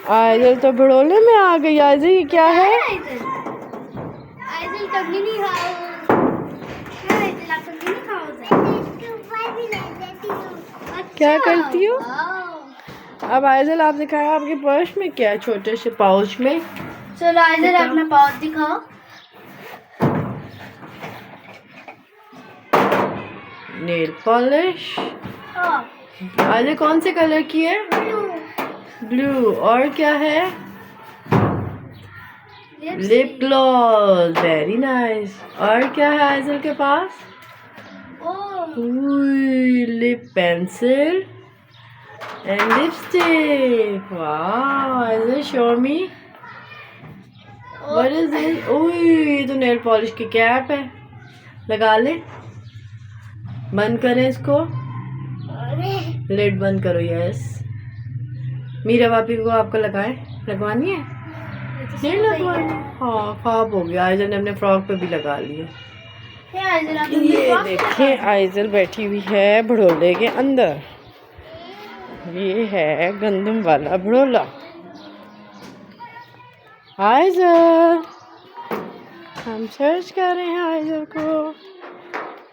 आइजल तो भड़ोले में आ गई। आइजल ये क्या है? आइजल का मिनी हाउस। आइजल आपका मिनी हाउस है। क्या करती हो? अब आइजल आप दिखाओ आपके पर्स में क्या है, छोटे से पाउच में। चलो आइजल अपना पाउच दिखाओ। Nail polish. आइजल कौन से कलर की है? ब्लू। और क्या है? Lip gloss. Very nice. और क्या है आइजल के पास? Lip pencil and lipstick. Wow Aizal show me what is this? ये तो नेल पॉलिश की कैप है। लगा ले। बंद करें इसको। लिड बंद करो। यस। मीरा भाभी को आपको लगवानी है? नहीं लगवानी। हाँ ख्वाब हो गया। आइजल ने अपने फ्रॉक पे भी लगा लिया। ये देखिए आइजल बैठी हुई है भड़ोले के अंदर। ये है गंदम वाला भड़ोला। आइजल हम सर्च कर रहे हैं आइजल को।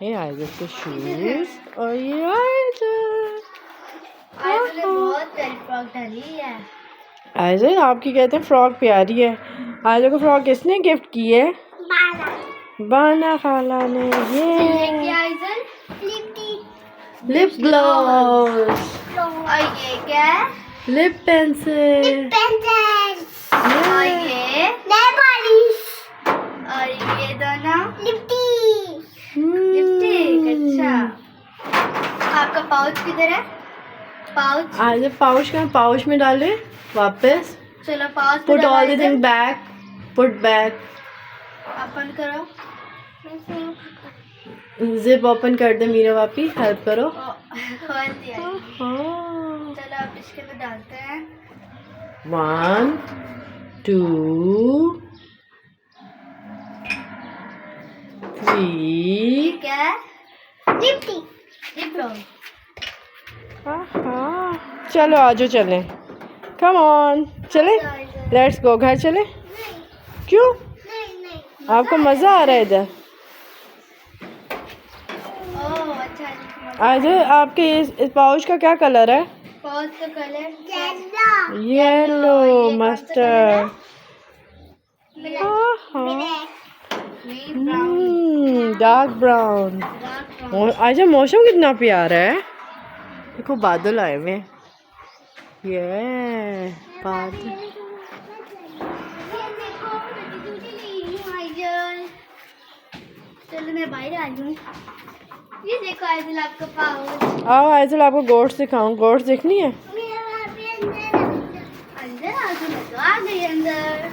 ये आइजल के शूज और ये आइजल ने बहुत प्यारी फ्रॉक डाली है। आइजल आपकी कहते हैं फ्रॉक प्यारी है। आइजल को फ्रॉक किसने गिफ्ट की है? बाना खाला ने। ये आइजल लिप ग्लॉस। और ये क्या है? Lip pencil. और ये नेल पॉलिश। और ये दोनों लिपस्टिक। अच्छा आपका पाउच किधर है? पाउच। आज पाउच का पाउच में डाले वापस। चलो pouch put all the thing back. Put back. Open करो। जिप ओपन कर दे मीरा भाभी। हेल्प करो। खोल दिया। चलो अब इसके अंदर डालते हैं। 1 2 3। क्या है? Lip gloss. चलो आजो चलें। कम ऑन चले। Let's go. घर चले। क्यों? आपको मजा आ रहा है इधर? आज आपके इस पाउच का क्या कलर है? पाउच का colour yellow mustard. Dark brown. आज मौसम कितना प्यारा है। देखो बादल आए हुए। ये बादल। चलो मैं बाहर आ जाऊँ। ये देखो आइजल आपका पाउच। आओ आइजल आपको गोट्स दिखाऊं। गोट्स देखनी है? अंदर आइजल तो आ गई अंदर।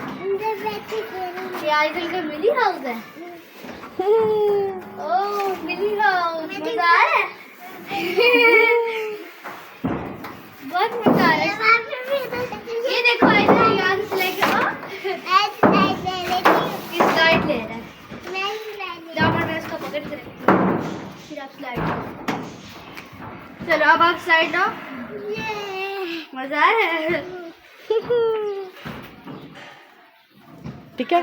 ये आइजल का मिनी हाउस है। ओह मिनी हाउस। मजा आ रहा है। बहुत मजा आ रहा है। ये देखो आइजल यहाँ से लेके स्लाइड ले रहा है। मैं इसको पकड़ के रखती हूँ। फिर आप स्लाइड। चलो अब आप साइड आओ। मजा है। ठीक है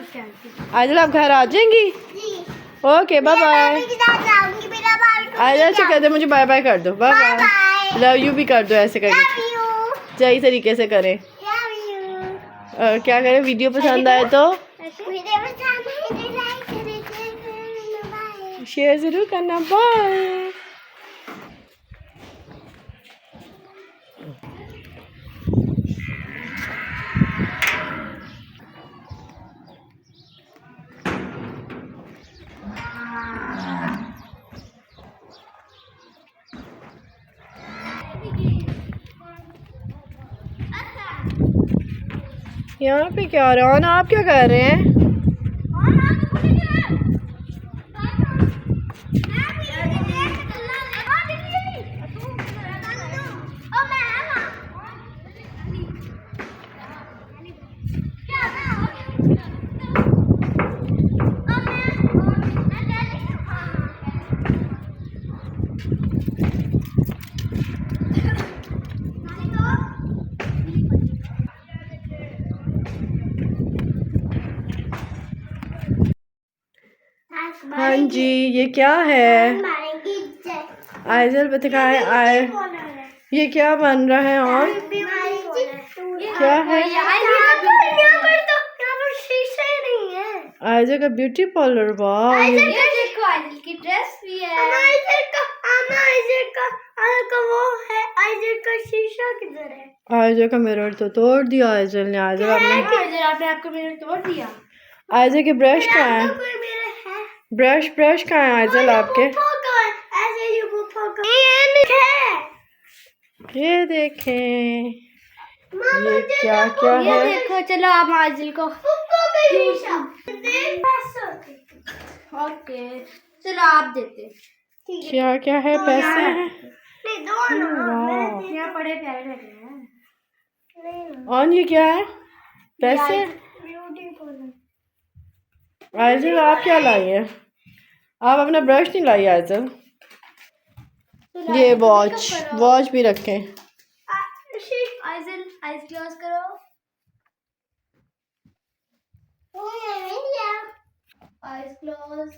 आइजल आप घर आ जाएंगी? Okay bye bye. आइजल से कह दो मुझे बाय बाय कर दो। Bye bye. लव यू भी कर दो। ऐसे करके सही तरीके से करें। और क्या करें? वीडियो पसंद आए तो शेयर जरूर करना। बाय। यहाँ पे क्या हो रहा है? आप क्या कर रहे हैं? हाँ जी, ये क्या है? आइजल बताए आए, ये क्या बन रहा है? और क्या है? यहाँ पर शीशे नहीं है। आइजल का ब्यूटी पार्लर। वाह, ये देखो आइजल की ड्रेस भी है। आइजल का वो है। आइजल का शीशा किधर है? आइजल का मिरर तो तोड़ दिया आइजल ने। आइजल आपने आपका मिरर तोड़ दिया। आइजल के ब्रश कहाँ है? ब्रश कहाँ है आइजल आपके? ये देखें, ये क्या क्या ये है? देखो, चलो आप आइजल को। ओके, चलो आप देते। क्या क्या है? पैसे हैं। यहाँ पड़े प्यारे लग रहे हैं। और ये क्या है? पैसे। आइजल आप क्या लाई है? आप अपना ब्रश नहीं लाई आइजल? ये वॉच भी रखें। आइजल आइज क्लोज करो। Eyes close.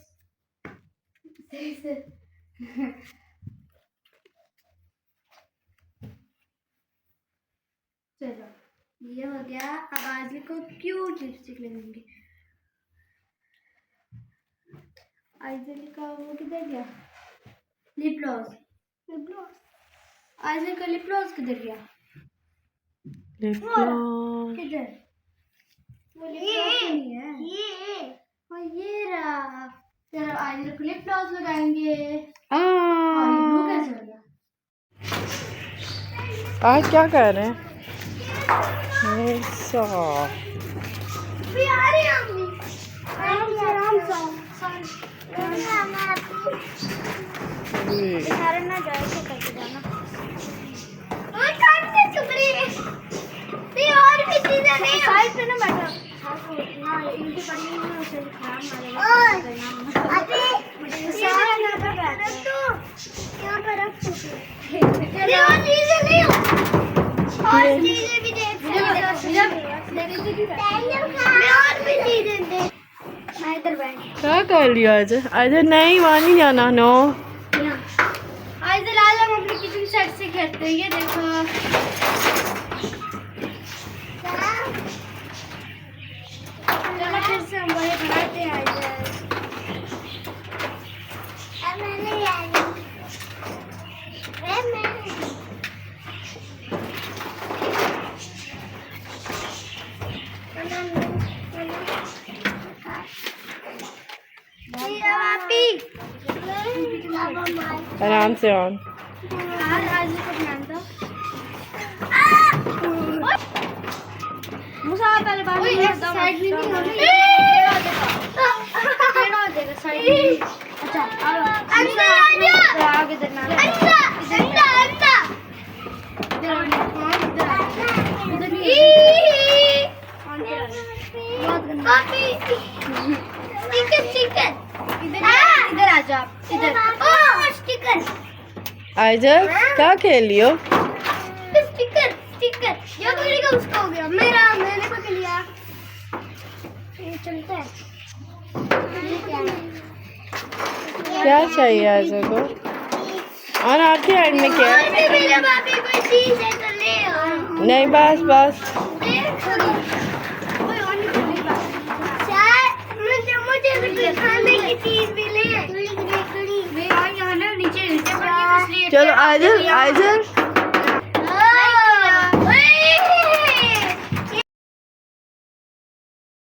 चलो ये हो गया। अब आइजल को क्यूट लिपस्टिक लगाएंगे। आइजल का वो किधर गया? Lip gloss. आइजल का लिप ग्लॉस किधर गया? किधर? वो लिप ग्लॉस नहीं है। ये रहा। चलो आइजल को लिप ग्लॉस लगाएंगे। और ये ब्लू कैसे हो गया? आज क्या कर रहे हैं? ऐसा ना जाए तो करके जाना। और भी चीजें नहीं साइड पे ना बैठो। इनकी पड़ी है उसे खराब मारेगा। अबे यहाँ पर रख चुके। और चीजें नहीं हो। और चीजें भी दे। और भी चीजें दे। मैं इधर बैठ। क्या कर लिया आइजल? आइजल नहीं, वहाँ नहीं जाना। नो आइजल आज हम अपने किचन सेट से खेलते हैं। ये देखो, चलो फिर से हम वही बनाते हैं। आराम से ऑन। आइजल को ध्यान दो। मुसा पहले बाहर निकल। साइड में नहीं हो रही। टेढ़ा देगा साइड में। अच्छा अब अंदर आ जा। आगे इधर ना अंदर इधर पापी चिकन इधर आ जा। इधर स्टिकर। आइजल क्या खेल लियो? स्टिकर ये पकड़ेगा उसका हो गया। मैंने पकड़ लिया। ये चलता है। ये क्या है? क्या चाहिए आइजल को? और आपके हैंड में क्या है? मेरे बापी कोई चीज है तो ले आओ। नहीं, बस मुझे खाने की चीज भी ले। चलो आइजल